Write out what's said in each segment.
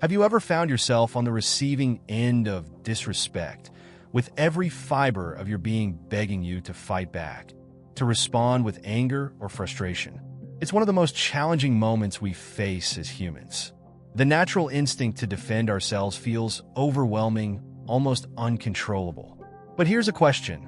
Have you ever found yourself on the receiving end of disrespect, with every fiber of your being begging you to fight back, to respond with anger or frustration? It's one of the most challenging moments we face as humans. The natural instinct to defend ourselves feels overwhelming, almost uncontrollable. But here's a question.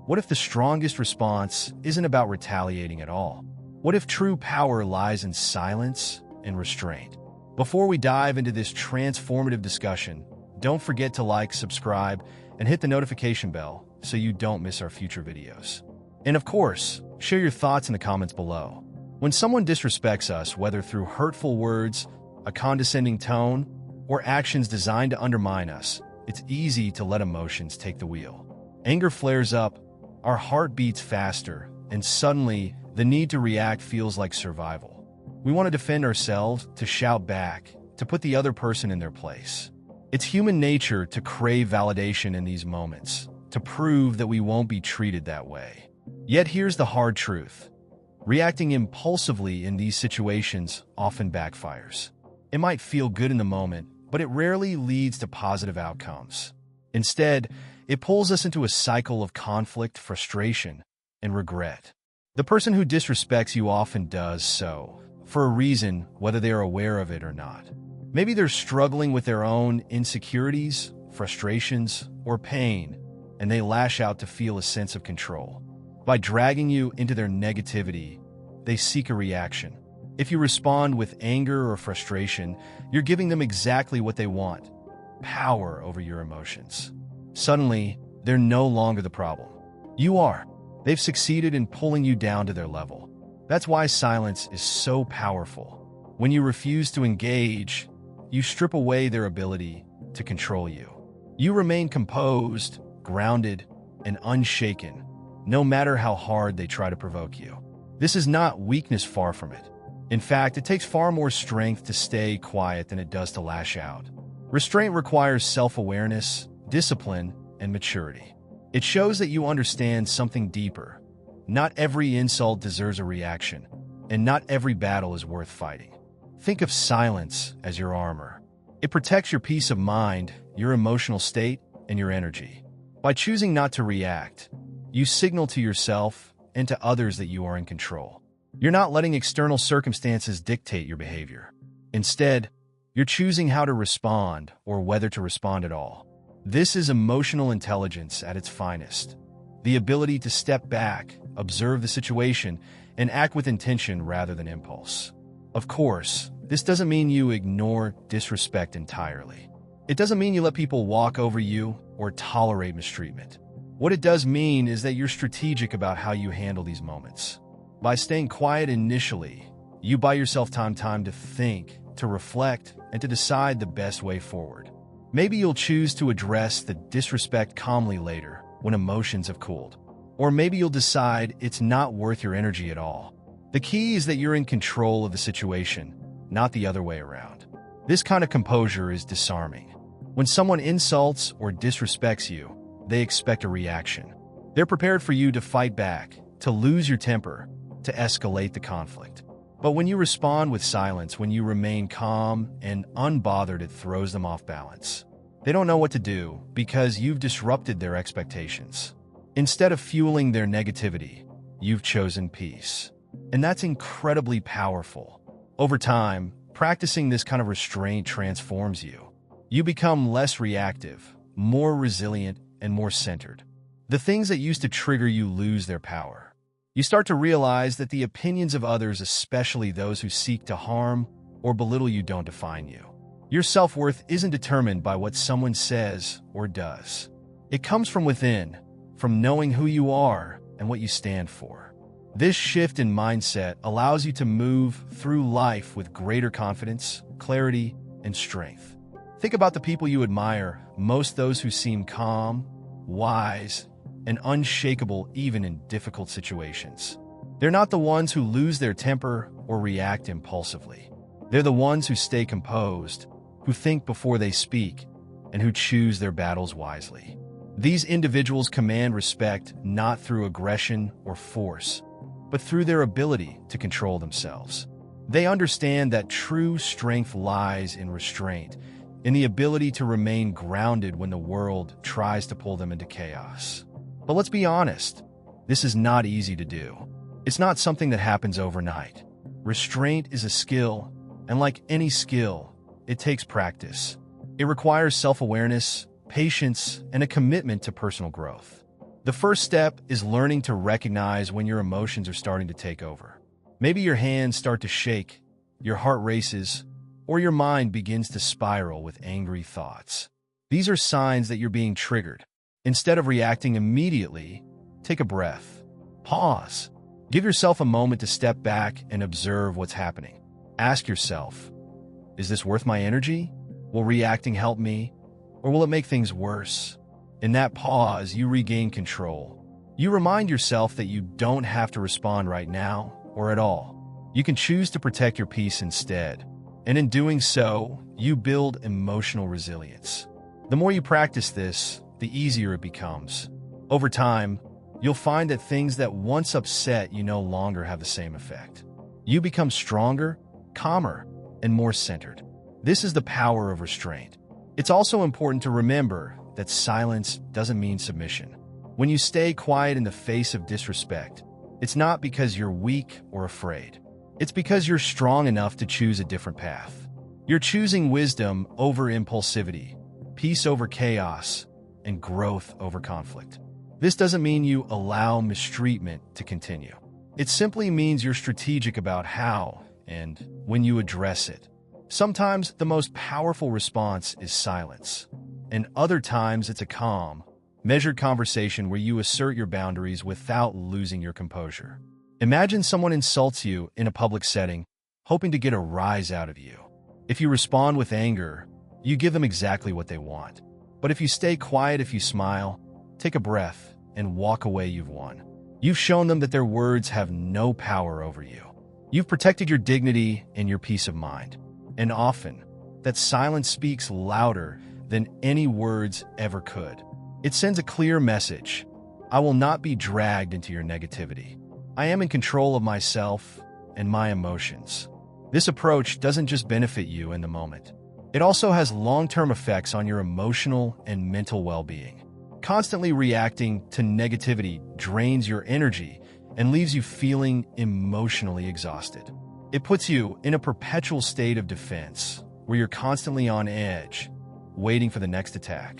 What if the strongest response isn't about retaliating at all? What if true power lies in silence and restraint? Before we dive into this transformative discussion, don't forget to like, subscribe, and hit the notification bell so you don't miss our future videos. And of course, share your thoughts in the comments below. When someone disrespects us, whether through hurtful words, a condescending tone, or actions designed to undermine us, it's easy to let emotions take the wheel. Anger flares up, our heart beats faster, and suddenly, the need to react feels like survival. We want to defend ourselves, to shout back, to put the other person in their place. It's human nature to crave validation in these moments, to prove that we won't be treated that way. Yet here's the hard truth. Reacting impulsively in these situations often backfires. It might feel good in the moment, but it rarely leads to positive outcomes. Instead, it pulls us into a cycle of conflict, frustration, and regret. The person who disrespects you often does so for a reason, whether they are aware of it or not. Maybe they're struggling with their own insecurities, frustrations, or pain, and they lash out to feel a sense of control. By dragging you into their negativity, they seek a reaction. If you respond with anger or frustration, you're giving them exactly what they want: power over your emotions. Suddenly, they're no longer the problem. You are. They've succeeded in pulling you down to their level. That's why silence is so powerful. When you refuse to engage, you strip away their ability to control you. You remain composed, grounded, and unshaken, no matter how hard they try to provoke you. This is not weakness, far from it. In fact, it takes far more strength to stay quiet than it does to lash out. Restraint requires self-awareness, discipline, and maturity. It shows that you understand something deeper. Not every insult deserves a reaction, and not every battle is worth fighting. Think of silence as your armor. It protects your peace of mind, your emotional state, and your energy. By choosing not to react, you signal to yourself and to others that you are in control. You're not letting external circumstances dictate your behavior. Instead, you're choosing how to respond or whether to respond at all. This is emotional intelligence at its finest. The ability to step back, observe the situation, and act with intention rather than impulse. Of course, this doesn't mean you ignore disrespect entirely. It doesn't mean you let people walk over you or tolerate mistreatment. What it does mean is that you're strategic about how you handle these moments. By staying quiet initially, you buy yourself time to think, to reflect, and to decide the best way forward. Maybe you'll choose to address the disrespect calmly later, when emotions have cooled. Or maybe you'll decide it's not worth your energy at all. The key is that you're in control of the situation, not the other way around. This kind of composure is disarming. When someone insults or disrespects you, they expect a reaction. They're prepared for you to fight back, to lose your temper, to escalate the conflict. But when you respond with silence, when you remain calm and unbothered, it throws them off balance. They don't know what to do because you've disrupted their expectations. Instead of fueling their negativity, you've chosen peace. And that's incredibly powerful. Over time, practicing this kind of restraint transforms you. You become less reactive, more resilient, and more centered. The things that used to trigger you lose their power. You start to realize that the opinions of others, especially those who seek to harm or belittle you, don't define you. Your self-worth isn't determined by what someone says or does. It comes from within, from knowing who you are and what you stand for. This shift in mindset allows you to move through life with greater confidence, clarity, and strength. Think about the people you admire, most those who seem calm, wise, and unshakable even in difficult situations. They're not the ones who lose their temper or react impulsively. They're the ones who stay composed, who think before they speak, and who choose their battles wisely. These individuals command respect not through aggression or force, but through their ability to control themselves. They understand that true strength lies in restraint, in the ability to remain grounded when the world tries to pull them into chaos. But let's be honest, this is not easy to do. It's not something that happens overnight. Restraint is a skill, and like any skill, it takes practice. It requires self-awareness, patience, and a commitment to personal growth. The first step is learning to recognize when your emotions are starting to take over. Maybe your hands start to shake, your heart races, or your mind begins to spiral with angry thoughts. These are signs that you're being triggered. Instead of reacting immediately, take a breath. Pause. Give yourself a moment to step back and observe what's happening. Ask yourself, is this worth my energy? Will reacting help me? Or will it make things worse? In that pause, you regain control. You remind yourself that you don't have to respond right now or at all. You can choose to protect your peace instead. And in doing so, you build emotional resilience. The more you practice this, the easier it becomes. Over time, you'll find that things that once upset you no longer have the same effect. You become stronger, calmer, and more centered. This is the power of restraint. It's also important to remember that silence doesn't mean submission. When you stay quiet in the face of disrespect, it's not because you're weak or afraid. It's because you're strong enough to choose a different path. You're choosing wisdom over impulsivity, peace over chaos, and growth over conflict. This doesn't mean you allow mistreatment to continue. It simply means you're strategic about how and when you address it. Sometimes the most powerful response is silence, and other times it's a calm, measured conversation where you assert your boundaries without losing your composure. Imagine someone insults you in a public setting, hoping to get a rise out of you. If you respond with anger, you give them exactly what they want. But if you stay quiet, if you smile, take a breath, and walk away, you've won. You've shown them that their words have no power over you. You've protected your dignity and your peace of mind. And often, that silence speaks louder than any words ever could. It sends a clear message. I will not be dragged into your negativity. I am in control of myself and my emotions. This approach doesn't just benefit you in the moment. It also has long-term effects on your emotional and mental well-being. Constantly reacting to negativity drains your energy and leaves you feeling emotionally exhausted. It puts you in a perpetual state of defense, where you're constantly on edge, waiting for the next attack.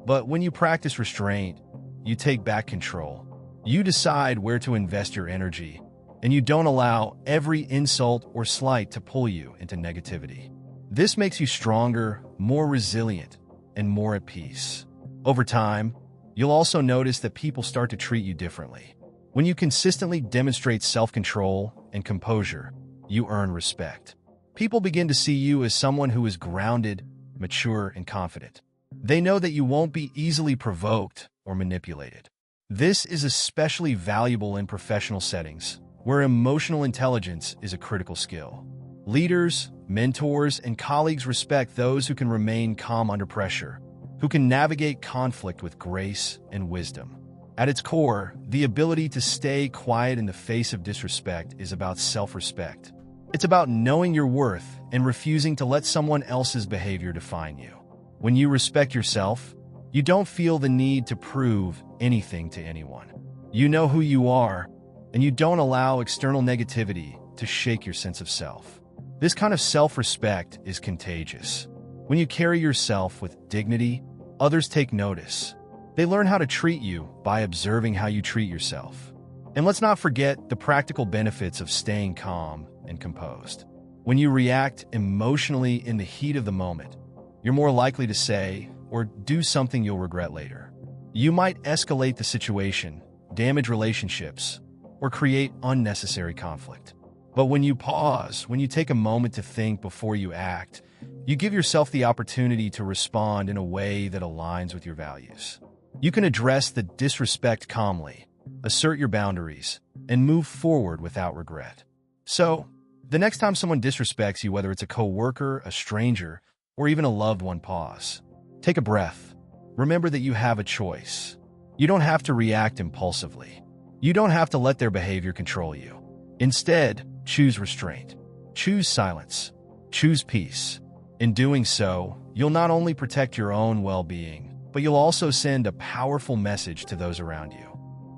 But when you practice restraint, you take back control. You decide where to invest your energy, and you don't allow every insult or slight to pull you into negativity. This makes you stronger, more resilient, and more at peace. Over time, you'll also notice that people start to treat you differently. When you consistently demonstrate self-control and composure, you earn respect. People begin to see you as someone who is grounded, mature, and confident. They know that you won't be easily provoked or manipulated. This is especially valuable in professional settings, where emotional intelligence is a critical skill. Leaders, mentors, and colleagues respect those who can remain calm under pressure, who can navigate conflict with grace and wisdom. At its core, the ability to stay quiet in the face of disrespect is about self-respect. It's about knowing your worth and refusing to let someone else's behavior define you. When you respect yourself, you don't feel the need to prove anything to anyone. You know who you are, and you don't allow external negativity to shake your sense of self. This kind of self-respect is contagious. When you carry yourself with dignity, others take notice. They learn how to treat you by observing how you treat yourself. And let's not forget the practical benefits of staying calm and composed. When you react emotionally in the heat of the moment, you're more likely to say or do something you'll regret later. You might escalate the situation, damage relationships, or create unnecessary conflict. But when you pause, when you take a moment to think before you act, you give yourself the opportunity to respond in a way that aligns with your values. You can address the disrespect calmly, assert your boundaries, and move forward without regret. So, the next time someone disrespects you, whether it's a coworker, a stranger, or even a loved one, pause. Take a breath. Remember that you have a choice. You don't have to react impulsively. You don't have to let their behavior control you. Instead, choose restraint. Choose silence. Choose peace. In doing so, you'll not only protect your own well-being, but you'll also send a powerful message to those around you.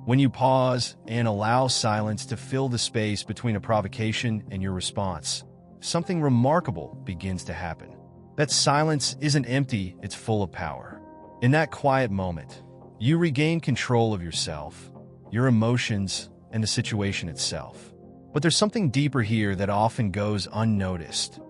When you pause and allow silence to fill the space between a provocation and your response, something remarkable begins to happen. That silence isn't empty, it's full of power. In that quiet moment, you regain control of yourself, your emotions, and the situation itself. But there's something deeper here that often goes unnoticed.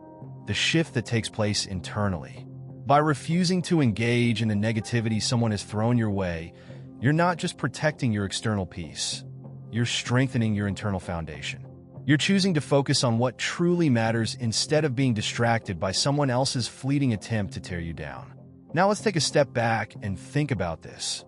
The shift that takes place internally. By refusing to engage in the negativity someone has thrown your way, you're not just protecting your external peace, you're strengthening your internal foundation. You're choosing to focus on what truly matters instead of being distracted by someone else's fleeting attempt to tear you down. Now let's take a step back and think about this.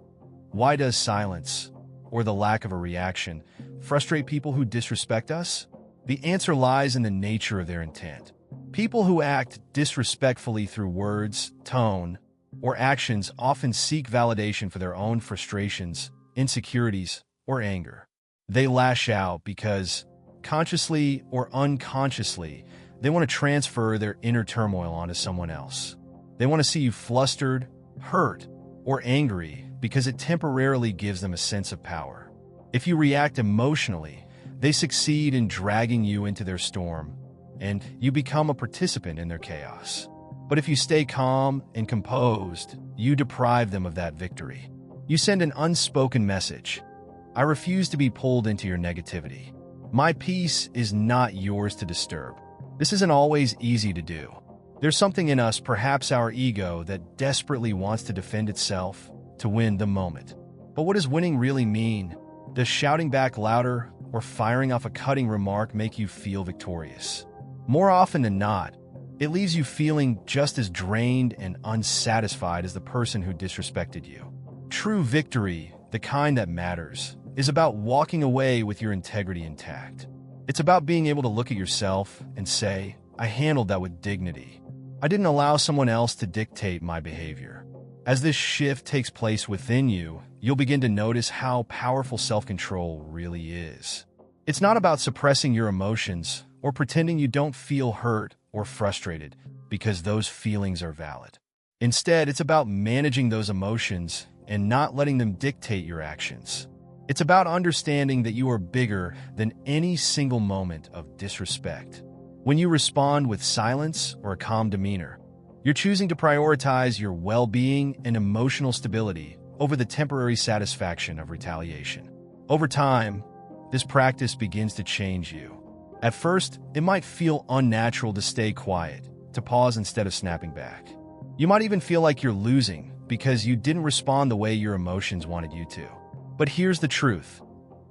Why does silence, or the lack of a reaction, frustrate people who disrespect us? The answer lies in the nature of their intent. People who act disrespectfully through words, tone, or actions often seek validation for their own frustrations, insecurities, or anger. They lash out because, consciously or unconsciously, they want to transfer their inner turmoil onto someone else. They want to see you flustered, hurt, or angry because it temporarily gives them a sense of power. If you react emotionally, they succeed in dragging you into their storm, and you become a participant in their chaos. But if you stay calm and composed, you deprive them of that victory. You send an unspoken message. I refuse to be pulled into your negativity. My peace is not yours to disturb. This isn't always easy to do. There's something in us, perhaps our ego, that desperately wants to defend itself, to win the moment. But what does winning really mean? Does shouting back louder or firing off a cutting remark make you feel victorious? More often than not, it leaves you feeling just as drained and unsatisfied as the person who disrespected you. True victory, the kind that matters, is about walking away with your integrity intact. It's about being able to look at yourself and say, I handled that with dignity. I didn't allow someone else to dictate my behavior. As this shift takes place within you, you'll begin to notice how powerful self-control really is. It's not about suppressing your emotions or pretending you don't feel hurt or frustrated because those feelings are valid. Instead, it's about managing those emotions and not letting them dictate your actions. It's about understanding that you are bigger than any single moment of disrespect. When you respond with silence or a calm demeanor, you're choosing to prioritize your well-being and emotional stability over the temporary satisfaction of retaliation. Over time, this practice begins to change you. At first, it might feel unnatural to stay quiet, to pause instead of snapping back. You might even feel like you're losing because you didn't respond the way your emotions wanted you to. But here's the truth.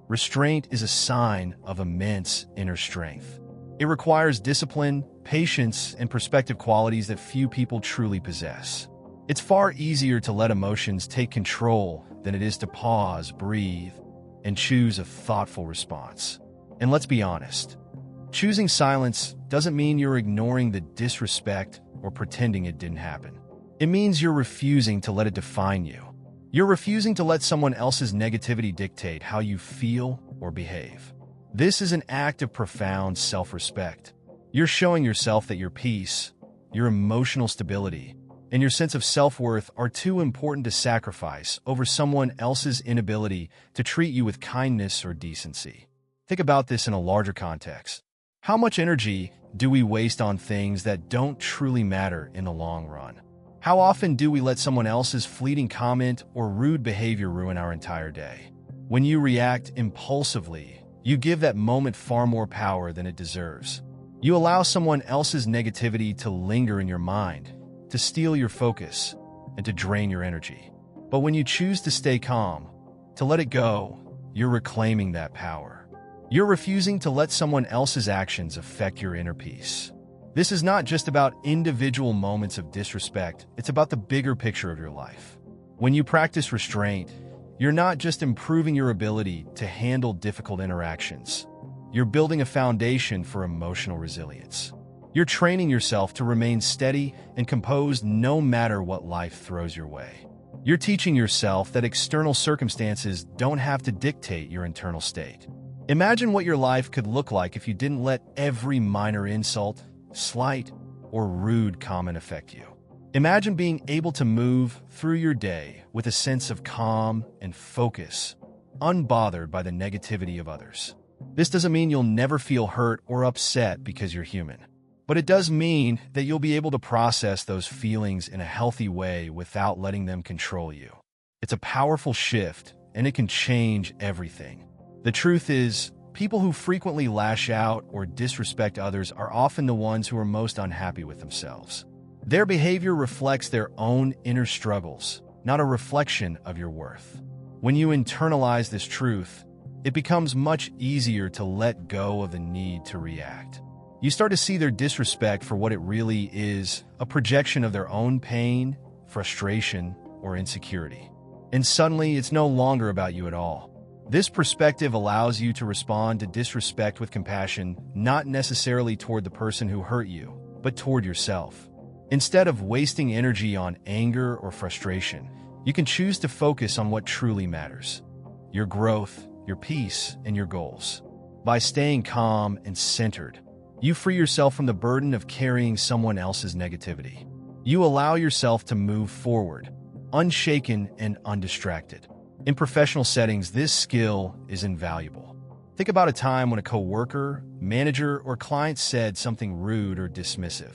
Restraint is a sign of immense inner strength. It requires discipline, patience, and perspective qualities that few people truly possess. It's far easier to let emotions take control than it is to pause, breathe, and choose a thoughtful response. And let's be honest. Choosing silence doesn't mean you're ignoring the disrespect or pretending it didn't happen. It means you're refusing to let it define you. You're refusing to let someone else's negativity dictate how you feel or behave. This is an act of profound self-respect. You're showing yourself that your peace, your emotional stability, and your sense of self-worth are too important to sacrifice over someone else's inability to treat you with kindness or decency. Think about this in a larger context. How much energy do we waste on things that don't truly matter in the long run? How often do we let someone else's fleeting comment or rude behavior ruin our entire day? When you react impulsively, you give that moment far more power than it deserves. You allow someone else's negativity to linger in your mind, to steal your focus, and to drain your energy. But when you choose to stay calm, to let it go, you're reclaiming that power. You're refusing to let someone else's actions affect your inner peace. This is not just about individual moments of disrespect, it's about the bigger picture of your life. When you practice restraint, you're not just improving your ability to handle difficult interactions. You're building a foundation for emotional resilience. You're training yourself to remain steady and composed no matter what life throws your way. You're teaching yourself that external circumstances don't have to dictate your internal state. Imagine what your life could look like if you didn't let every minor insult, slight, or rude comment affect you. Imagine being able to move through your day with a sense of calm and focus, unbothered by the negativity of others. This doesn't mean you'll never feel hurt or upset because you're human, but it does mean that you'll be able to process those feelings in a healthy way without letting them control you. It's a powerful shift, and it can change everything. The truth is, people who frequently lash out or disrespect others are often the ones who are most unhappy with themselves. Their behavior reflects their own inner struggles, not a reflection of your worth. When you internalize this truth, it becomes much easier to let go of the need to react. You start to see their disrespect for what it really is, a projection of their own pain, frustration, or insecurity. And suddenly, it's no longer about you at all. This perspective allows you to respond to disrespect with compassion, not necessarily toward the person who hurt you, but toward yourself. Instead of wasting energy on anger or frustration, you can choose to focus on what truly matters: your growth, your peace, and your goals. By staying calm and centered, you free yourself from the burden of carrying someone else's negativity. You allow yourself to move forward, unshaken and undistracted. In professional settings, this skill is invaluable. Think about a time when a coworker, manager, or client said something rude or dismissive.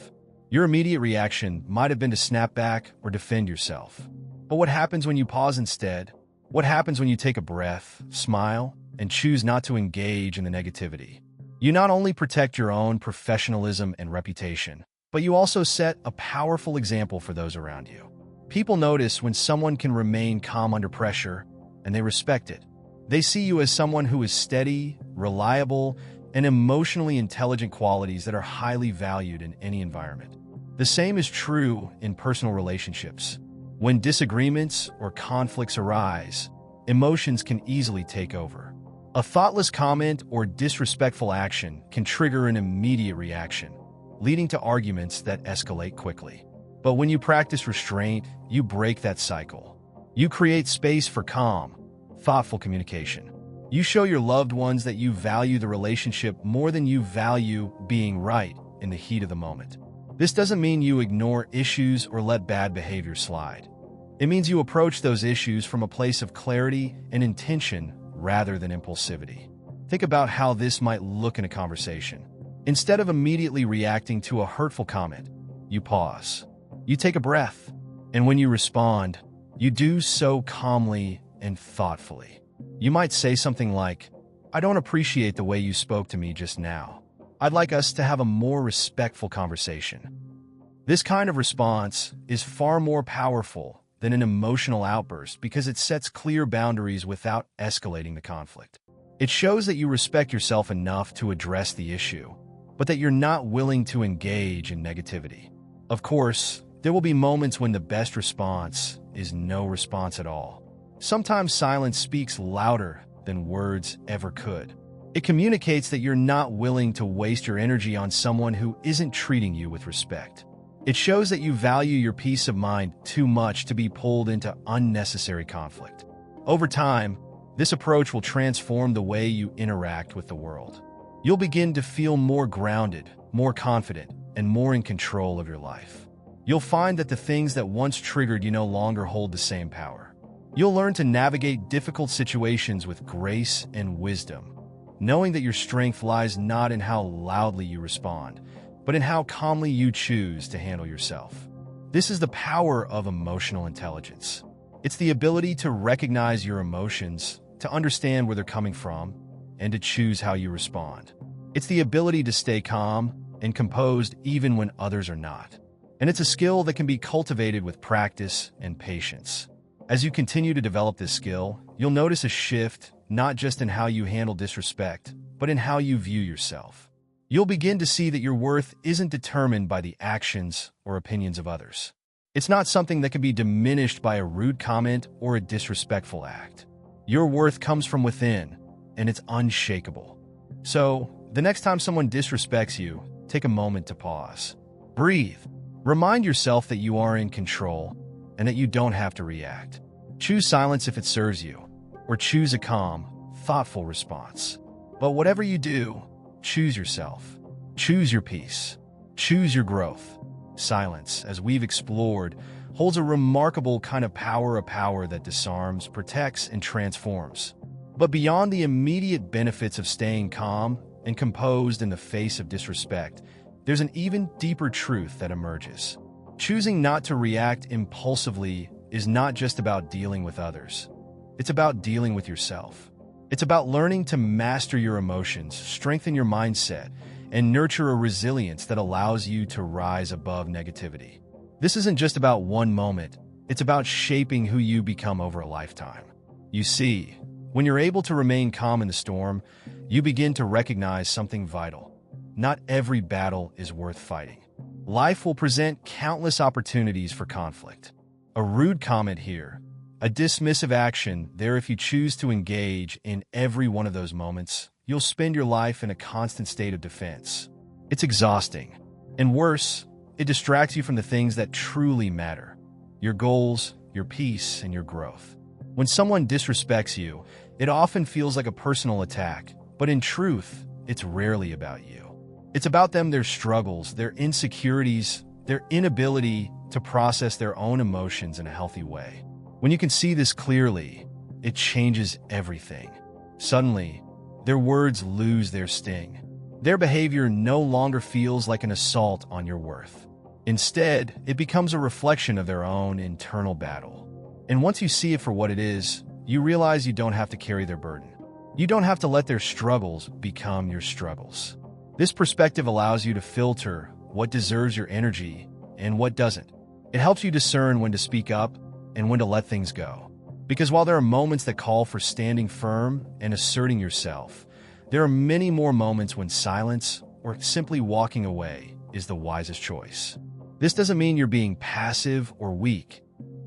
Your immediate reaction might have been to snap back or defend yourself. But what happens when you pause instead? What happens when you take a breath, smile, and choose not to engage in the negativity? You not only protect your own professionalism and reputation, but you also set a powerful example for those around you. People notice when someone can remain calm under pressure, and they respect it. They see you as someone who is steady, reliable, and emotionally intelligent, qualities that are highly valued in any environment. The same is true in personal relationships. When disagreements or conflicts arise, emotions can easily take over. A thoughtless comment or disrespectful action can trigger an immediate reaction, leading to arguments that escalate quickly. But when you practice restraint, you break that cycle. You create space for calm, thoughtful communication. You show your loved ones that you value the relationship more than you value being right in the heat of the moment. This doesn't mean you ignore issues or let bad behavior slide. It means you approach those issues from a place of clarity and intention rather than impulsivity. Think about how this might look in a conversation. Instead of immediately reacting to a hurtful comment, you pause. You take a breath, and when you respond, you do so calmly and thoughtfully. You might say something like, "I don't appreciate the way you spoke to me just now. I'd like us to have a more respectful conversation." This kind of response is far more powerful than an emotional outburst because it sets clear boundaries without escalating the conflict. It shows that you respect yourself enough to address the issue, but that you're not willing to engage in negativity. Of course, there will be moments when the best response is no response at all. Sometimes silence speaks louder than words ever could. It communicates that you're not willing to waste your energy on someone who isn't treating you with respect. It shows that you value your peace of mind too much to be pulled into unnecessary conflict. Over time, this approach will transform the way you interact with the world. You'll begin to feel more grounded, more confident, and more in control of your life. You'll find that the things that once triggered you no longer hold the same power. You'll learn to navigate difficult situations with grace and wisdom, knowing that your strength lies not in how loudly you respond, but in how calmly you choose to handle yourself. This is the power of emotional intelligence. It's the ability to recognize your emotions, to understand where they're coming from, and to choose how you respond. It's the ability to stay calm and composed even when others are not. And it's a skill that can be cultivated with practice and patience. As you continue to develop this skill, you'll notice a shift not just in how you handle disrespect, but in how you view yourself. You'll begin to see that your worth isn't determined by the actions or opinions of others. It's not something that can be diminished by a rude comment or a disrespectful act. Your worth comes from within, and it's unshakable. So, the next time someone disrespects you, take a moment to pause. Breathe. Remind yourself that you are in control and that you don't have to react. Choose silence if it serves you, or choose a calm, thoughtful response. But whatever you do, choose yourself. Choose your peace. Choose your growth. Silence, as we've explored, holds a remarkable kind of power, a power that disarms, protects, and transforms. But beyond the immediate benefits of staying calm and composed in the face of disrespect, there's an even deeper truth that emerges. Choosing not to react impulsively is not just about dealing with others. It's about dealing with yourself. It's about learning to master your emotions, strengthen your mindset, and nurture a resilience that allows you to rise above negativity. This isn't just about one moment, it's about shaping who you become over a lifetime. You see, when you're able to remain calm in the storm, you begin to recognize something vital. Not every battle is worth fighting. Life will present countless opportunities for conflict. A rude comment here, a dismissive action there. If you choose to engage in every one of those moments, you'll spend your life in a constant state of defense. It's exhausting. And worse, it distracts you from the things that truly matter. Your goals, your peace, and your growth. When someone disrespects you, it often feels like a personal attack, but in truth, it's rarely about you. It's about them, their struggles, their insecurities, their inability to process their own emotions in a healthy way. When you can see this clearly, it changes everything. Suddenly, their words lose their sting. Their behavior no longer feels like an assault on your worth. Instead, it becomes a reflection of their own internal battle. And once you see it for what it is, you realize you don't have to carry their burden. You don't have to let their struggles become your struggles. This perspective allows you to filter what deserves your energy and what doesn't. It helps you discern when to speak up and when to let things go. Because while there are moments that call for standing firm and asserting yourself, there are many more moments when silence or simply walking away is the wisest choice. This doesn't mean you're being passive or weak.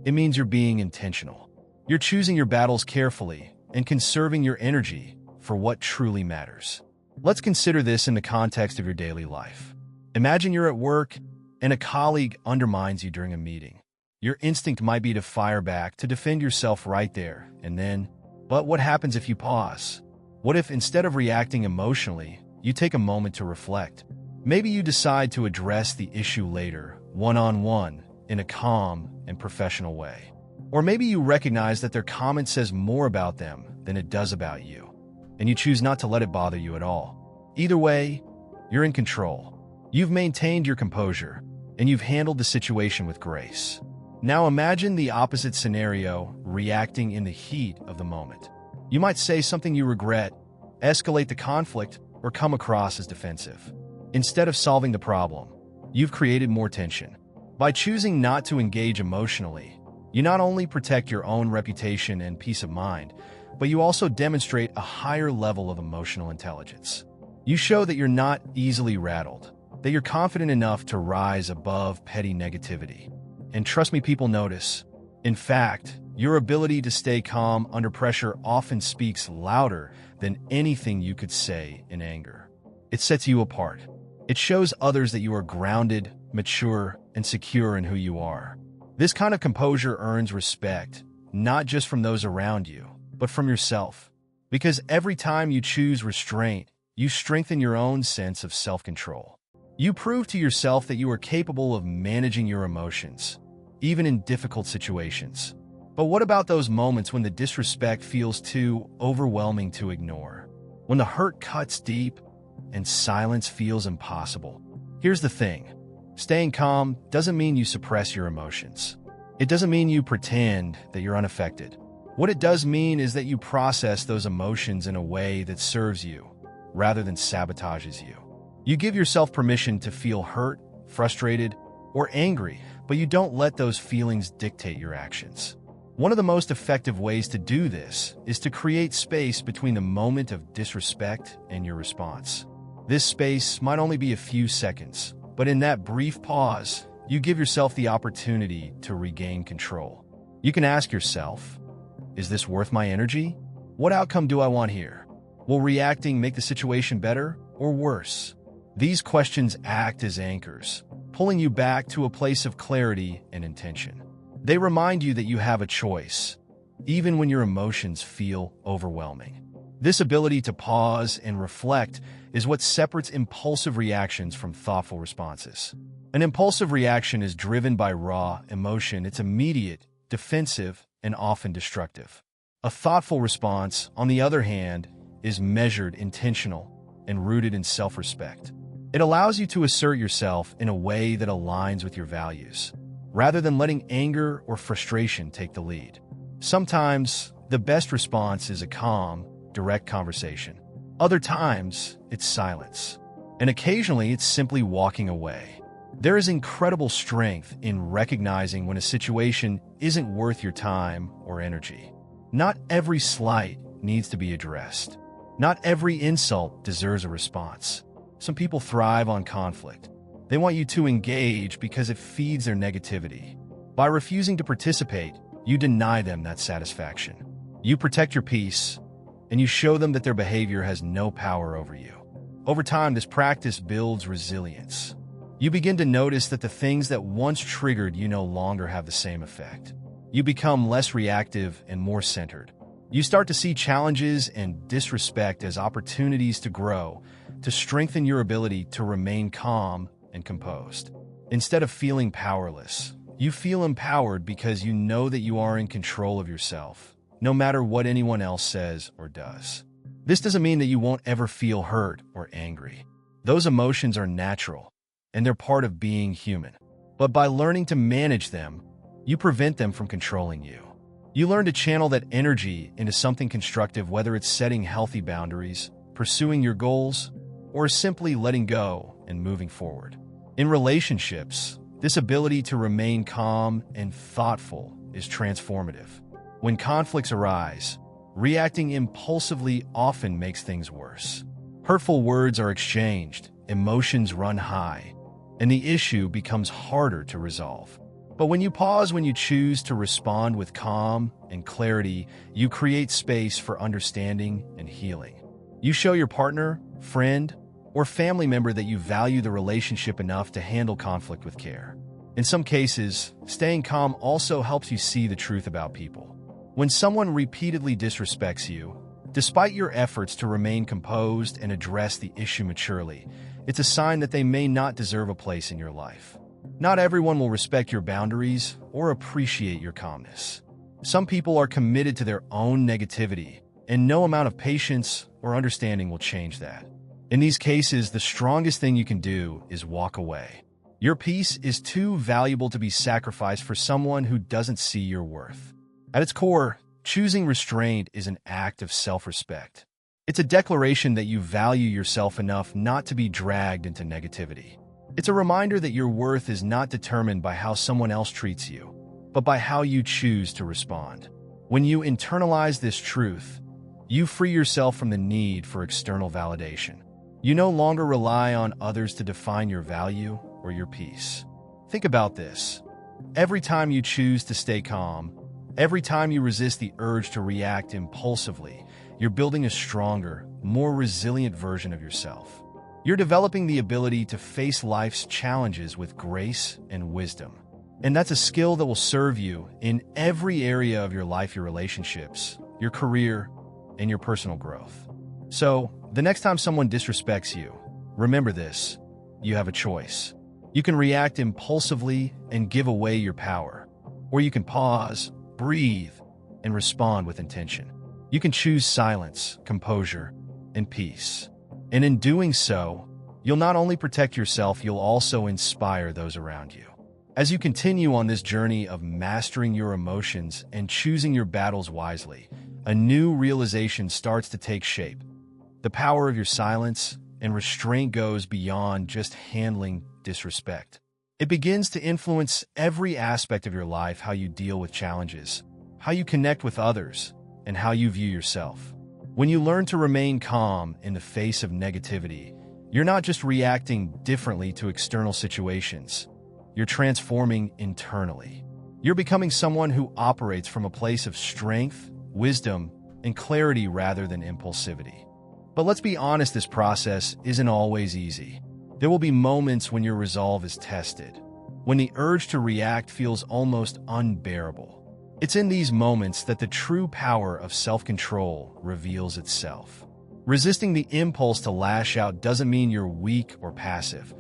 It means you're being intentional. You're choosing your battles carefully and conserving your energy for what truly matters. Let's consider this in the context of your daily life. Imagine you're at work and a colleague undermines you during a meeting. Your instinct might be to fire back, to defend yourself right there and then. But what happens if you pause? What if instead of reacting emotionally, you take a moment to reflect? Maybe you decide to address the issue later, one-on-one, in a calm and professional way. Or maybe you recognize that their comment says more about them than it does about you, and you choose not to let it bother you at all. Either way, you're in control. You've maintained your composure, and you've handled the situation with grace. Now imagine the opposite scenario, reacting in the heat of the moment. You might say something you regret, escalate the conflict, or come across as defensive. Instead of solving the problem, you've created more tension. By choosing not to engage emotionally, you not only protect your own reputation and peace of mind, but you also demonstrate a higher level of emotional intelligence. You show that you're not easily rattled, that you're confident enough to rise above petty negativity. And trust me, people notice. In fact, your ability to stay calm under pressure often speaks louder than anything you could say in anger. It sets you apart. It shows others that you are grounded, mature, and secure in who you are. This kind of composure earns respect, not just from those around you, but from yourself. Because every time you choose restraint, you strengthen your own sense of self-control. You prove to yourself that you are capable of managing your emotions, even in difficult situations. But what about those moments when the disrespect feels too overwhelming to ignore? When the hurt cuts deep and silence feels impossible? Here's the thing. Staying calm doesn't mean you suppress your emotions. It doesn't mean you pretend that you're unaffected. What it does mean is that you process those emotions in a way that serves you, rather than sabotages you. You give yourself permission to feel hurt, frustrated, or angry, but you don't let those feelings dictate your actions. One of the most effective ways to do this is to create space between the moment of disrespect and your response. This space might only be a few seconds, but in that brief pause, you give yourself the opportunity to regain control. You can ask yourself, is this worth my energy? What outcome do I want here? Will reacting make the situation better or worse? These questions act as anchors, pulling you back to a place of clarity and intention. They remind you that you have a choice, even when your emotions feel overwhelming. This ability to pause and reflect is what separates impulsive reactions from thoughtful responses. An impulsive reaction is driven by raw emotion. It's immediate, defensive, and often destructive. A thoughtful response, on the other hand, is measured, intentional, and rooted in self-respect. It allows you to assert yourself in a way that aligns with your values, rather than letting anger or frustration take the lead. Sometimes, the best response is a calm, direct conversation. Other times, it's silence. And occasionally, it's simply walking away. There is incredible strength in recognizing when a situation isn't worth your time or energy. Not every slight needs to be addressed. Not every insult deserves a response. Some people thrive on conflict. They want you to engage because it feeds their negativity. By refusing to participate, you deny them that satisfaction. You protect your peace, and you show them that their behavior has no power over you. Over time, this practice builds resilience. You begin to notice that the things that once triggered you no longer have the same effect. You become less reactive and more centered. You start to see challenges and disrespect as opportunities to grow, to strengthen your ability to remain calm and composed. Instead of feeling powerless, you feel empowered because you know that you are in control of yourself, no matter what anyone else says or does. This doesn't mean that you won't ever feel hurt or angry. Those emotions are natural, and they're part of being human. But by learning to manage them, you prevent them from controlling you. You learn to channel that energy into something constructive, whether it's setting healthy boundaries, pursuing your goals, or simply letting go and moving forward. In relationships, this ability to remain calm and thoughtful is transformative. When conflicts arise, reacting impulsively often makes things worse. Hurtful words are exchanged, emotions run high, and the issue becomes harder to resolve. But when you pause, when you choose to respond with calm and clarity, you create space for understanding and healing. You show your partner, friend, or family member that you value the relationship enough to handle conflict with care. In some cases, staying calm also helps you see the truth about people. When someone repeatedly disrespects you, despite your efforts to remain composed and address the issue maturely, it's a sign that they may not deserve a place in your life. Not everyone will respect your boundaries or appreciate your calmness. Some people are committed to their own negativity, and no amount of patience or understanding will change that. In these cases, the strongest thing you can do is walk away. Your peace is too valuable to be sacrificed for someone who doesn't see your worth. At its core, choosing restraint is an act of self-respect. It's a declaration that you value yourself enough not to be dragged into negativity. It's a reminder that your worth is not determined by how someone else treats you, but by how you choose to respond. When you internalize this truth, you free yourself from the need for external validation. You no longer rely on others to define your value or your peace. Think about this. Every time you choose to stay calm, every time you resist the urge to react impulsively, you're building a stronger, more resilient version of yourself. You're developing the ability to face life's challenges with grace and wisdom. And that's a skill that will serve you in every area of your life, your relationships, your career, and your personal growth. So, the next time someone disrespects you, remember this: you have a choice. You can react impulsively and give away your power, or you can pause, breathe, and respond with intention. You can choose silence, composure, and peace. And in doing so, you'll not only protect yourself, you'll also inspire those around you. As you continue on this journey of mastering your emotions and choosing your battles wisely, a new realization starts to take shape. The power of your silence and restraint goes beyond just handling disrespect. It begins to influence every aspect of your life: how you deal with challenges, how you connect with others, and how you view yourself. When you learn to remain calm in the face of negativity, you're not just reacting differently to external situations. You're transforming internally. You're becoming someone who operates from a place of strength, wisdom, and clarity rather than impulsivity. But let's be honest, this process isn't always easy. There will be moments when your resolve is tested, when the urge to react feels almost unbearable. It's in these moments that the true power of self-control reveals itself. Resisting the impulse to lash out doesn't mean you're weak or passive.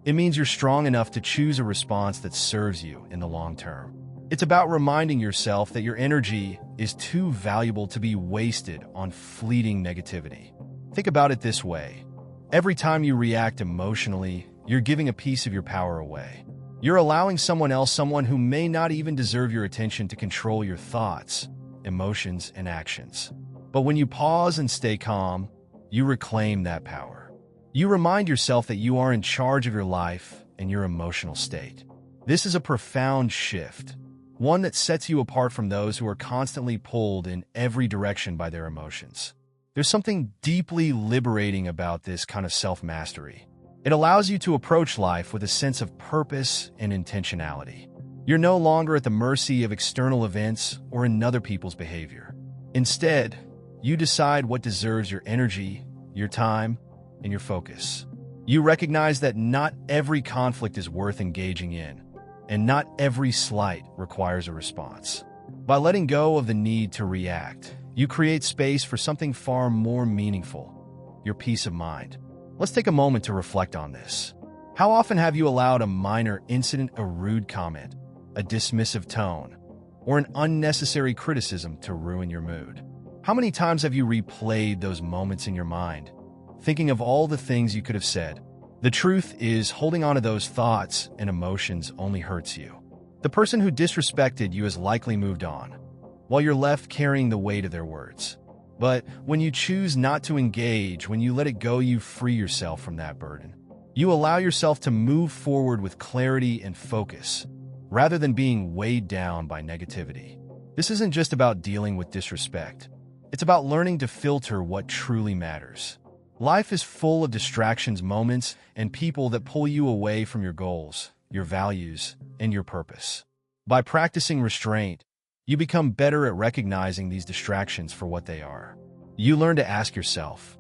It means you're strong enough to choose a response that serves you in the long term. It's about reminding yourself that your energy is too valuable to be wasted on fleeting negativity. Think about it this way. Every time you react emotionally, you're giving a piece of your power away. You're allowing someone else, someone who may not even deserve your attention, to control your thoughts, emotions, and actions. But when you pause and stay calm, you reclaim that power. You remind yourself that you are in charge of your life and your emotional state. This is a profound shift, one that sets you apart from those who are constantly pulled in every direction by their emotions. There's something deeply liberating about this kind of self-mastery. It allows you to approach life with a sense of purpose and intentionality. You're no longer at the mercy of external events or another people's behavior. Instead, you decide what deserves your energy, your time, and your focus. You recognize that not every conflict is worth engaging in, and not every slight requires a response. By letting go of the need to react, you create space for something far more meaningful: your peace of mind. Let's take a moment to reflect on this. How often have you allowed a minor incident, a rude comment, a dismissive tone, or an unnecessary criticism to ruin your mood? How many times have you replayed those moments in your mind, thinking of all the things you could have said? The truth is, holding on to those thoughts and emotions only hurts you. The person who disrespected you has likely moved on, while you're left carrying the weight of their words. But when you choose not to engage, when you let it go, you free yourself from that burden. You allow yourself to move forward with clarity and focus, rather than being weighed down by negativity. This isn't just about dealing with disrespect. It's about learning to filter what truly matters. Life is full of distractions, moments, and people that pull you away from your goals, your values, and your purpose. By practicing restraint, you become better at recognizing these distractions for what they are. You learn to ask yourself,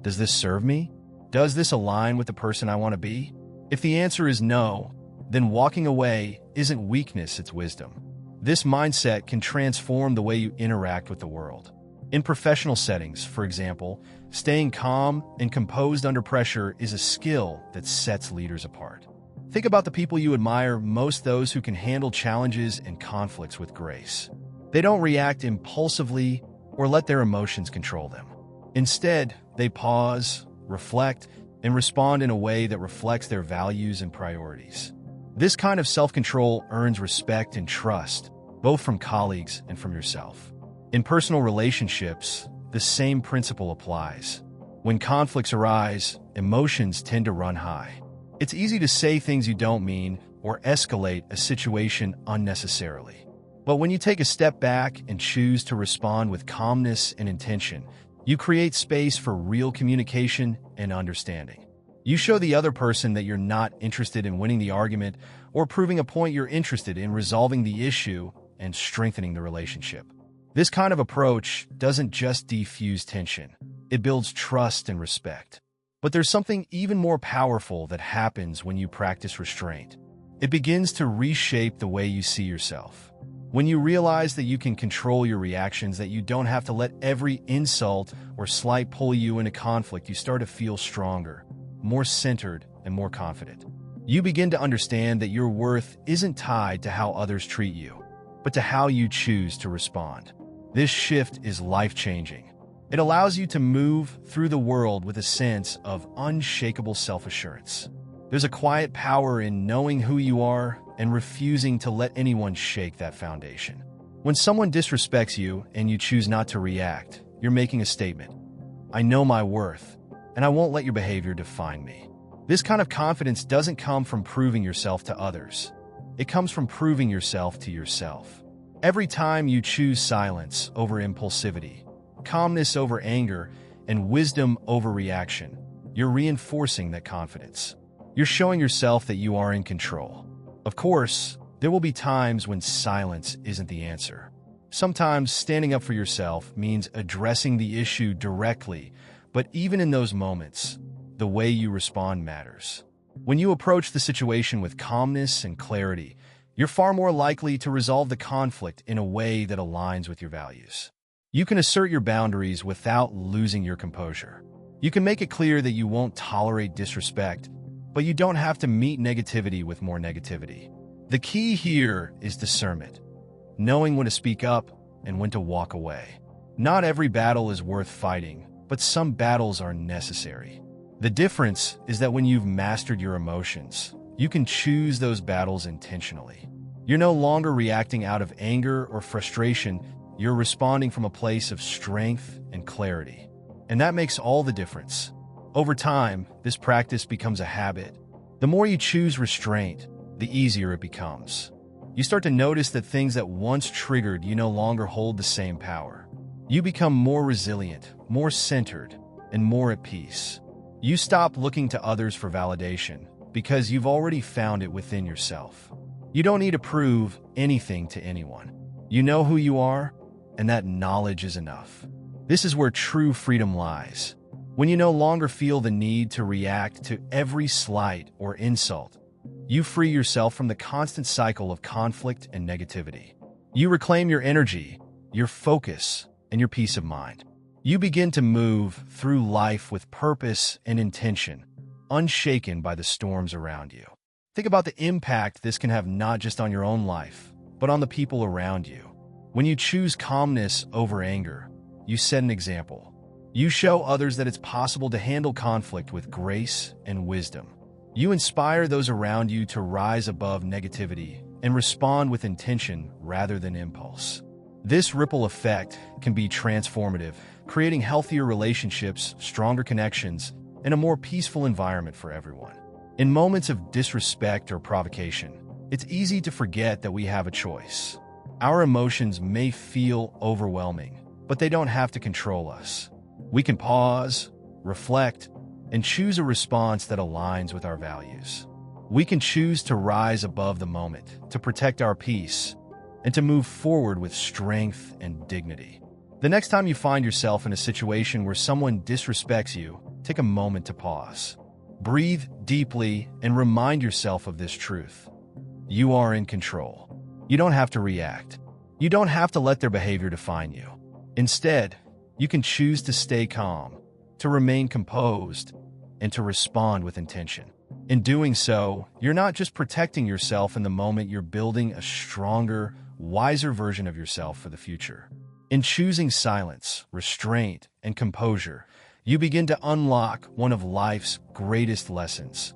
does this serve me? Does this align with the person I want to be? If the answer is no, then walking away isn't weakness, it's wisdom. This mindset can transform the way you interact with the world. In professional settings, for example, staying calm and composed under pressure is a skill that sets leaders apart. Think about the people you admire most, those who can handle challenges and conflicts with grace. They don't react impulsively or let their emotions control them. Instead, they pause, reflect, and respond in a way that reflects their values and priorities. This kind of self-control earns respect and trust, both from colleagues and from yourself. In personal relationships, the same principle applies. When conflicts arise, emotions tend to run high. It's easy to say things you don't mean or escalate a situation unnecessarily. But when you take a step back and choose to respond with calmness and intention, you create space for real communication and understanding. You show the other person that you're not interested in winning the argument or proving a point. You're interested in resolving the issue and strengthening the relationship. This kind of approach doesn't just defuse tension, it builds trust and respect. But there's something even more powerful that happens when you practice restraint. It begins to reshape the way you see yourself. When you realize that you can control your reactions, that you don't have to let every insult or slight pull you into conflict, you start to feel stronger, more centered, and more confident. You begin to understand that your worth isn't tied to how others treat you, but to how you choose to respond. This shift is life-changing. It allows you to move through the world with a sense of unshakable self-assurance. There's a quiet power in knowing who you are and refusing to let anyone shake that foundation. When someone disrespects you and you choose not to react, you're making a statement. I know my worth, and I won't let your behavior define me. This kind of confidence doesn't come from proving yourself to others. It comes from proving yourself to yourself. Every time you choose silence over impulsivity, calmness over anger, and wisdom over reaction, you're reinforcing that confidence. You're showing yourself that you are in control. Of course, there will be times when silence isn't the answer. Sometimes standing up for yourself means addressing the issue directly, but even in those moments, the way you respond matters. When you approach the situation with calmness and clarity, You're far more likely to resolve the conflict in a way that aligns with your values. You can assert your boundaries without losing your composure. You can make it clear that you won't tolerate disrespect, but you don't have to meet negativity with more negativity. The key here is discernment, knowing when to speak up and when to walk away. Not every battle is worth fighting, but some battles are necessary. The difference is that when you've mastered your emotions, you can choose those battles intentionally. You're no longer reacting out of anger or frustration, you're responding from a place of strength and clarity. And that makes all the difference. Over time, this practice becomes a habit. The more you choose restraint, the easier it becomes. You start to notice that things that once triggered you no longer hold the same power. You become more resilient, more centered, and more at peace. You stop looking to others for validation because you've already found it within yourself. You don't need to prove anything to anyone. You know who you are, and that knowledge is enough. This is where true freedom lies. When you no longer feel the need to react to every slight or insult, you free yourself from the constant cycle of conflict and negativity. You reclaim your energy, your focus, and your peace of mind. You begin to move through life with purpose and intention, unshaken by the storms around you. Think about the impact this can have not just on your own life, but on the people around you. When you choose calmness over anger, you set an example. You show others that it's possible to handle conflict with grace and wisdom. You inspire those around you to rise above negativity and respond with intention rather than impulse. This ripple effect can be transformative, creating healthier relationships, stronger connections, and a more peaceful environment for everyone. In moments of disrespect or provocation, it's easy to forget that we have a choice. Our emotions may feel overwhelming, but they don't have to control us. We can pause, reflect, and choose a response that aligns with our values. We can choose to rise above the moment, to protect our peace, and to move forward with strength and dignity. The next time you find yourself in a situation where someone disrespects you, take a moment to pause. Breathe deeply and remind yourself of this truth. You are in control. You don't have to react. You don't have to let their behavior define you. Instead, you can choose to stay calm, to remain composed, and to respond with intention. In doing so, you're not just protecting yourself in the moment, you're building a stronger, wiser version of yourself for the future. In choosing silence, restraint, and composure, you begin to unlock one of life's greatest lessons.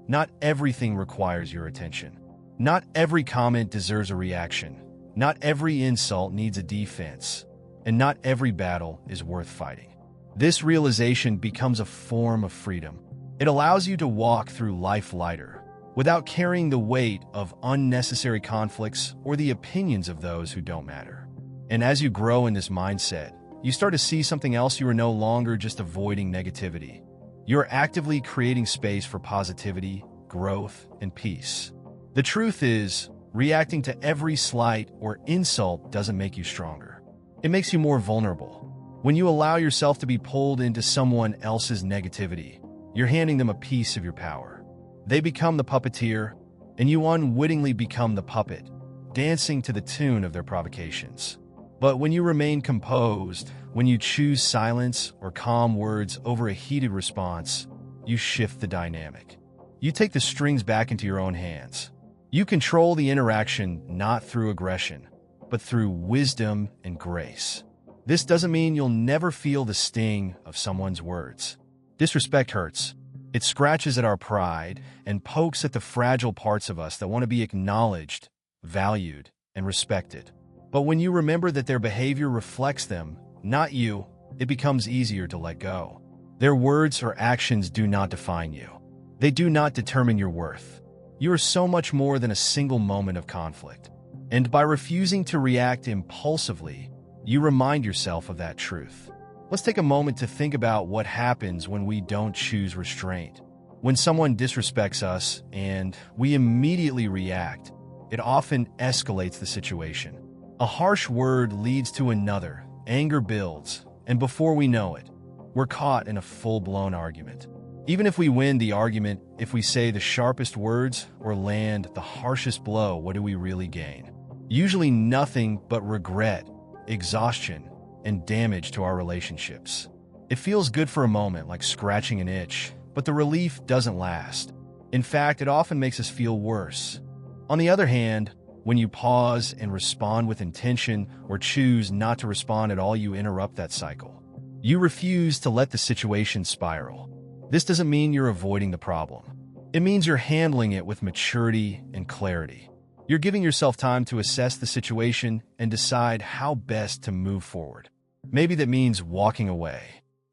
Not everything requires your attention. Not every comment deserves a reaction. Not every insult needs a defense. And not every battle is worth fighting. This realization becomes a form of freedom. It allows you to walk through life lighter, without carrying the weight of unnecessary conflicts or the opinions of those who don't matter. And as you grow in this mindset, you start to see something else. You are no longer just avoiding negativity. You are actively creating space for positivity, growth, and peace. The truth is, reacting to every slight or insult doesn't make you stronger. It makes you more vulnerable. When you allow yourself to be pulled into someone else's negativity, you're handing them a piece of your power. They become the puppeteer, and you unwittingly become the puppet, dancing to the tune of their provocations. But when you remain composed, when you choose silence or calm words over a heated response, you shift the dynamic. You take the strings back into your own hands. You control the interaction not through aggression, but through wisdom and grace. This doesn't mean you'll never feel the sting of someone's words. Disrespect hurts. It scratches at our pride and pokes at the fragile parts of us that want to be acknowledged, valued, and respected. But when you remember that their behavior reflects them, not you, it becomes easier to let go. Their words or actions do not define you. They do not determine your worth. You are so much more than a single moment of conflict. And by refusing to react impulsively, you remind yourself of that truth. Let's take a moment to think about what happens when we don't choose restraint. When someone disrespects us and we immediately react, it often escalates the situation. A harsh word leads to another, anger builds, and before we know it, we're caught in a full-blown argument. Even if we win the argument, if we say the sharpest words or land the harshest blow, what do we really gain? Usually nothing but regret, exhaustion, and damage to our relationships. It feels good for a moment, like scratching an itch, but the relief doesn't last. In fact, it often makes us feel worse. On the other hand, when you pause and respond with intention or choose not to respond at all, you interrupt that cycle. You refuse to let the situation spiral. This doesn't mean you're avoiding the problem. It means you're handling it with maturity and clarity. You're giving yourself time to assess the situation and decide how best to move forward. Maybe that means walking away.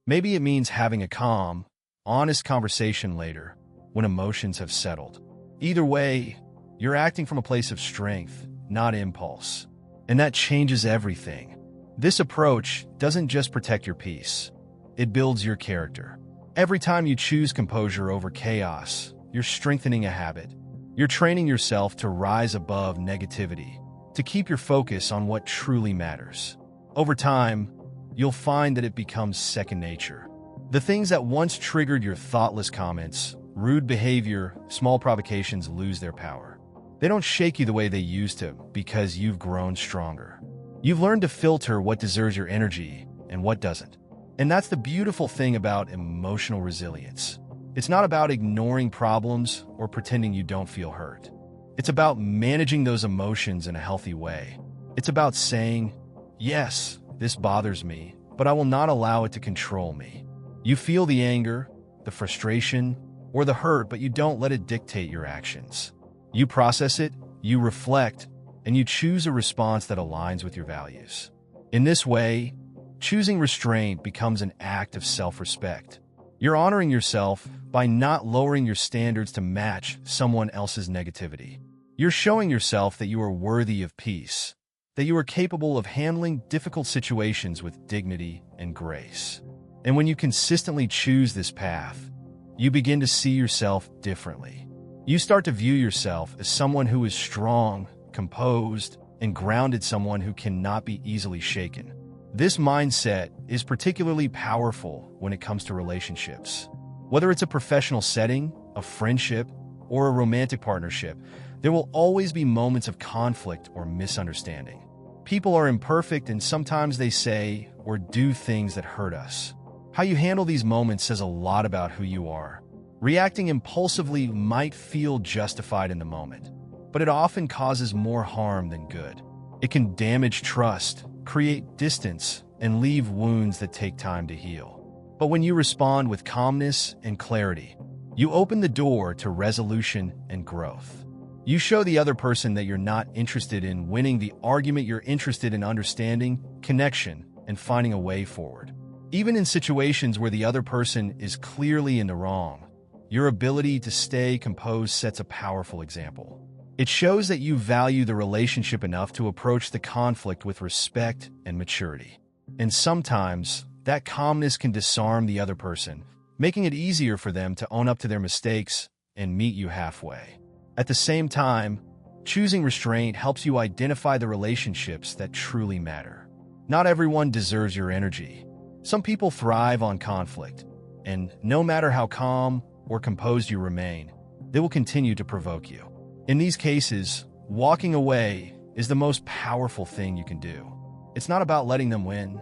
Maybe it means having a calm, honest conversation later when emotions have settled. Either way, you're acting from a place of strength, not impulse. And that changes everything. This approach doesn't just protect your peace. It builds your character. Every time you choose composure over chaos, you're strengthening a habit. You're training yourself to rise above negativity, to keep your focus on what truly matters. Over time, you'll find that it becomes second nature. The things that once triggered your thoughtless comments, rude behavior, small provocations lose their power. They don't shake you the way they used to because you've grown stronger. You've learned to filter what deserves your energy and what doesn't. And that's the beautiful thing about emotional resilience. It's not about ignoring problems or pretending you don't feel hurt. It's about managing those emotions in a healthy way. It's about saying, yes, this bothers me, but I will not allow it to control me. You feel the anger, the frustration, or the hurt, but you don't let it dictate your actions. You process it, you reflect, and you choose a response that aligns with your values. In this way, choosing restraint becomes an act of self-respect. You're honoring yourself by not lowering your standards to match someone else's negativity. You're showing yourself that you are worthy of peace, that you are capable of handling difficult situations with dignity and grace. And when you consistently choose this path, you begin to see yourself differently. You start to view yourself as someone who is strong, composed, and grounded, someone who cannot be easily shaken. This mindset is particularly powerful when it comes to relationships. Whether it's a professional setting, a friendship, or a romantic partnership, there will always be moments of conflict or misunderstanding. People are imperfect, and sometimes they say or do things that hurt us. How you handle these moments says a lot about who you are. Reacting impulsively might feel justified in the moment, but it often causes more harm than good. It can damage trust, create distance, and leave wounds that take time to heal. But when you respond with calmness and clarity, you open the door to resolution and growth. You show the other person that you're not interested in winning the argument, you're interested in understanding, connection, and finding a way forward. Even in situations where the other person is clearly in the wrong, your ability to stay composed sets a powerful example. It shows that you value the relationship enough to approach the conflict with respect and maturity. And sometimes, that calmness can disarm the other person, making it easier for them to own up to their mistakes and meet you halfway. At the same time, choosing restraint helps you identify the relationships that truly matter. Not everyone deserves your energy. Some people thrive on conflict, and no matter how calm or composed you remain, they will continue to provoke you. In these cases, walking away is the most powerful thing you can do. It's not about letting them win.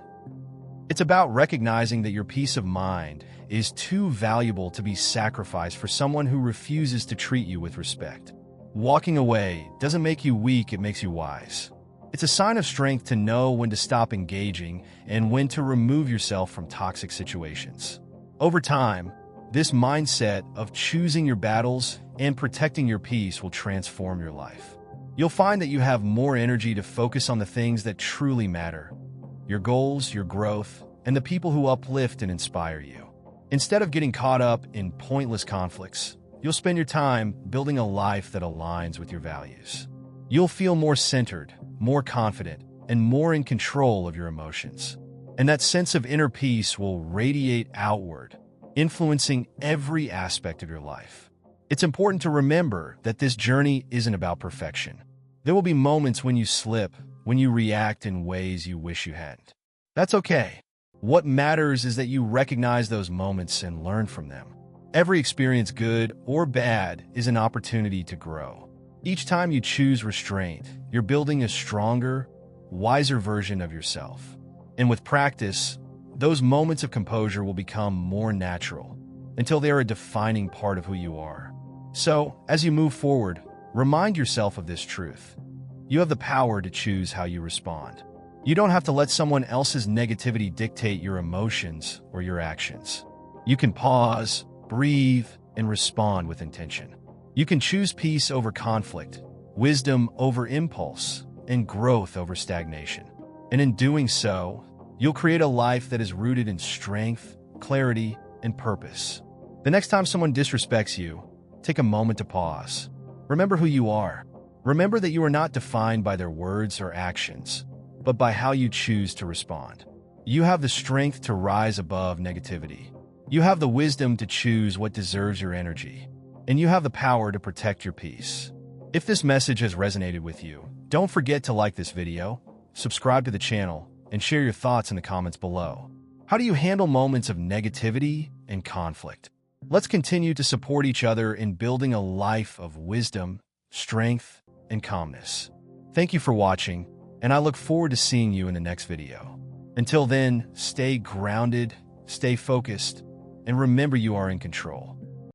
It's about recognizing that your peace of mind is too valuable to be sacrificed for someone who refuses to treat you with respect. Walking away doesn't make you weak, it makes you wise. It's a sign of strength to know when to stop engaging and when to remove yourself from toxic situations. Over time, this mindset of choosing your battles and protecting your peace will transform your life. You'll find that you have more energy to focus on the things that truly matter: your goals, your growth, and the people who uplift and inspire you. Instead of getting caught up in pointless conflicts, you'll spend your time building a life that aligns with your values. You'll feel more centered, more confident, and more in control of your emotions. And that sense of inner peace will radiate outward, influencing every aspect of your life. It's important to remember that this journey isn't about perfection. There will be moments when you slip, when you react in ways you wish you hadn't. That's okay. What matters is that you recognize those moments and learn from them. Every experience, good or bad, is an opportunity to grow. Each time you choose restraint, you're building a stronger, wiser version of yourself. And with practice, those moments of composure will become more natural until they are a defining part of who you are. So, as you move forward, remind yourself of this truth. You have the power to choose how you respond. You don't have to let someone else's negativity dictate your emotions or your actions. You can pause, breathe, and respond with intention. You can choose peace over conflict, wisdom over impulse, and growth over stagnation. And in doing so, you'll create a life that is rooted in strength, clarity, and purpose. The next time someone disrespects you, take a moment to pause. Remember who you are. Remember that you are not defined by their words or actions, but by how you choose to respond. You have the strength to rise above negativity. You have the wisdom to choose what deserves your energy. And you have the power to protect your peace. If this message has resonated with you, don't forget to like this video, subscribe to the channel, and share your thoughts in the comments below. How do you handle moments of negativity and conflict? Let's continue to support each other in building a life of wisdom, strength, and calmness. Thank you for watching, and I look forward to seeing you in the next video. Until then, stay grounded, stay focused, and remember you are in control.